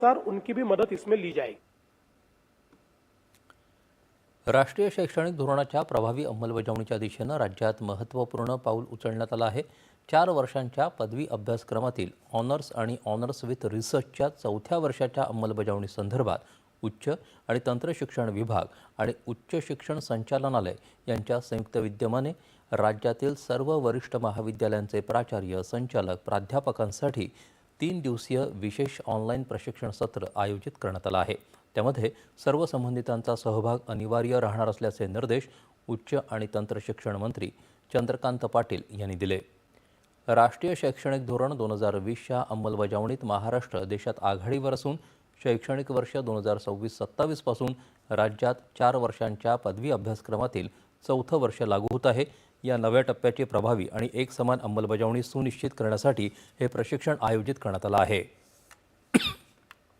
उनकी भी मदद इसमें ली जाएगी। राष्ट्रीय शैक्षणिक धोरणाच्या प्रभावी अंमलबजावणीच्या दिशेनं राज्यात महत्त्वपूर्ण पाऊल उचलण्यात आलं आहे। 4 वर्षांच्या पदवी अभ्यासक्रमातील ऑनर्स आणि ऑनर्स विथ रिसर्चच्या 4थ्या वर्षाच्या अंमलबजावणीसंदर्भात उच्च आणि तंत्र शिक्षण विभाग आणि उच्च शिक्षण संचालनालय यांच्या संयुक्त विद्यमाने राज्यातील सर्व वरिष्ठ महाविद्यालयांचे प्राचार्य, संचालक, प्राध्यापकांसाठी 3 दिवसीय विशेष ऑनलाईन प्रशिक्षण सत्र आयोजित करण्यात आलं आहे। त्यामध्ये सर्व संबंधितांचा सहभाग अनिवार्य राहणार असल्याचे निर्देश उच्च आणि तंत्र शिक्षण मंत्री चंद्रकांत पाटील यांनी दिले। राष्ट्रीय शैक्षणिक धोरण 2020च्या अंमलबजावणीत महाराष्ट्र देशात आघाडीवर असून शैक्षणिक वर्ष 2026-27 पासून राज्यात 4 वर्षांच्या पदवी अभ्यासक्रमातील 4थं वर्ष लागू होत आहे। या नव्या टप्प्याची प्रभावी आणि एकसमान अंमलबजावणी सुनिश्चित करण्यासाठी हे प्रशिक्षण आयोजित करण्यात आलं आहे।